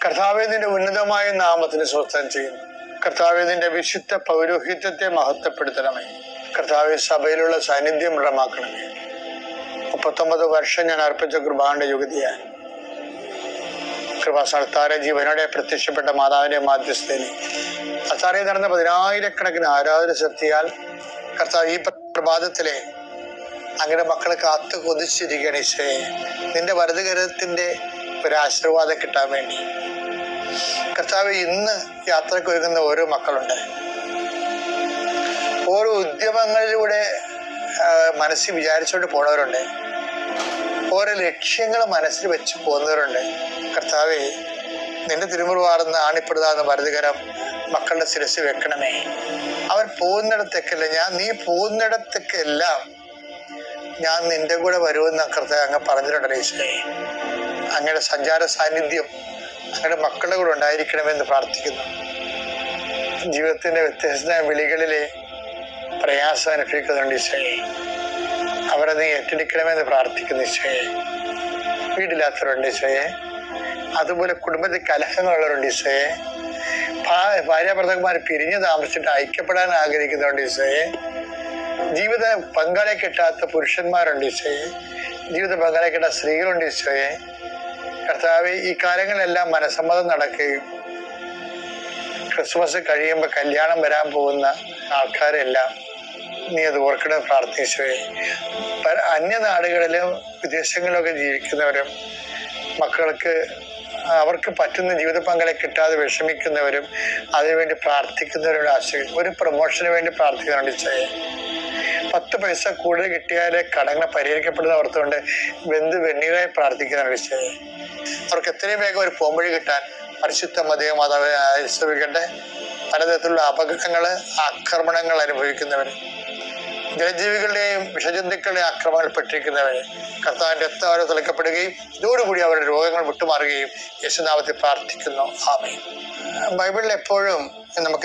കർത്താവേ, നിന്റെ ഉന്നതമായ നാമത്തിന് സ്വസ്ഥം ചെയ്യുന്നു. കർത്താവേ, നിന്റെ വിശുദ്ധ പൗരോഹിത്യത്തെ മഹത്വപ്പെടുത്തണമേ. കർത്താവേ, സഭയിലുള്ള സാന്നിധ്യം ദൃഢമാക്കണമേ. 39 വർഷം ഞാൻ അർപ്പിച്ച കൃപാന്റെ യുഗതിയായി കൃപാസ്ഥാനത്താരെ ജീവനോടെ പ്രത്യക്ഷപ്പെട്ട മാതാവിന്റെ മാധ്യസ്ഥനെ അത്താറെ നടന്ന 10,000-കണക്കിന് ആരാധന ശക്തിയാൽ കർത്താവ് ഈ പ്രഭാതത്തിലെ അങ്ങനെ മക്കളെ കാത്തു കൊതിച്ചിരിക്കുകയാണ്. ഈശോയെ, നിന്റെ വലതുകരത്തിന്റെ ഒരു ആശീർവാദം കിട്ടാൻ വേണ്ടി കർത്താവ് ഇന്ന് യാത്രയ്ക്ക് ഒരുങ്ങുന്ന ഓരോ മക്കളുണ്ട്. ഓരോ ഉദ്യമങ്ങളിലൂടെ മനസ്സിൽ വിചാരിച്ചുകൊണ്ട് പോണവരുണ്ട്. ഓരോ ലക്ഷ്യങ്ങൾ മനസ്സിൽ വെച്ച് പോകുന്നവരുണ്ട്. കർത്താവെ, നിന്റെ തിരുമുറിവാർന്ന് ആണിപ്പെടുതാന്ന് വലതുകരം മക്കളുടെ ശിരസ് വെക്കണമേ. അവൻ പോകുന്നിടത്തേക്കല്ല നീ പോകുന്നിടത്തേക്കെല്ലാം ഞാൻ നിന്റെ കൂടെ വരുമെന്ന് കർത്താവ് അങ്ങ് പറഞ്ഞിട്ടുണ്ടല്ലോ. ഈശോയെ, അങ്ങയുടെ സഞ്ചാര സാന്നിധ്യം അങ്ങയുടെ മക്കളുടെ കൂടെ ഉണ്ടായിരിക്കണമെന്ന് പ്രാർത്ഥിക്കുന്നു. ജീവിതത്തിന്റെ വ്യത്യസ്ത വിളികളിലെ പ്രയാസം അനുഭവിക്കുന്നുണ്ട് ഈശോയെ, അവരെ നീ ഏറ്റെടുക്കണമെന്ന് പ്രാർത്ഥിക്കുന്നു ഈശോയെ. വീടില്ലാത്തവരുണ്ട് ഈശോയെ, അതുപോലെ കുടുംബത്തിൽ കലഹങ്ങളുള്ളവരുണ്ട് ഈശോയെ, ഭാര്യാഭർത്താക്കന്മാർ പിരിഞ്ഞു താമസിച്ചിട്ട് ഐക്യപ്പെടാൻ ആഗ്രഹിക്കുന്നുണ്ട് ഈശോയെ, ജീവിത പങ്കാളിയെ കിട്ടാത്ത പുരുഷന്മാരുണ്ട് ഈശോയെ, ജീവിത പങ്കാളിയെ കിട്ടാത്ത സ്ത്രീകളുണ്ട് ഈശോയെ. കർത്താവ്, ഈ കാലങ്ങളിലെല്ലാം മനസ്സമ്മതം നടക്കുകയും ക്രിസ്മസ് കഴിയുമ്പോൾ കല്യാണം വരാൻ പോകുന്ന ആൾക്കാരെല്ലാം നീ അത് ഓർക്കണം പ്രാർത്ഥിച്ചോയെ. അന്യനാടുകളിലും വിദേശങ്ങളിലൊക്കെ ജീവിക്കുന്നവരും മക്കൾക്ക് അവർക്ക് പറ്റുന്ന ജീവിത പങ്കാളിയെ കിട്ടാതെ വിഷമിക്കുന്നവരും അതിനുവേണ്ടി പ്രാർത്ഥിക്കുന്നവരുടെ ആശയം ഒരു പ്രൊമോഷന് വേണ്ടി പ്രാർത്ഥിക്കുന്നുണ്ട് ഈശോയെ. 10 പൈസ കൂടുതൽ കിട്ടിയാൽ കടങ്ങൾ പരിഹരിക്കപ്പെടുന്ന ഓർത്തുകൊണ്ട് വെണ്ണീറായി പ്രാർത്ഥിക്കുന്നുണ്ട് ഈശോയെ. അവർക്ക് എത്രയും വേഗം ഒരു പോംവഴി കിട്ടാൻ പരിശുദ്ധ മാതാവെ ആശ്രയിക്കട്ടെ. പലതരത്തിലുള്ള അപകടങ്ങൾ ആക്രമണങ്ങൾ അനുഭവിക്കുന്നവർ, ജലജീവികളുടെയും വിഷജന്തുക്കളുടെയും ആക്രമണങ്ങൾ പെട്ടിരിക്കുന്നവർ കർത്താവിന്റെ രക്തം അവരെ തിളക്കപ്പെടുകയും ഇതോടുകൂടി അവരുടെ രോഗങ്ങൾ വിട്ടുമാറുകയും യേശുനാമത്തിൽ പ്രാർത്ഥിക്കുന്നു. ആമേൻ. ബൈബിളിൽ എപ്പോഴും നമുക്ക്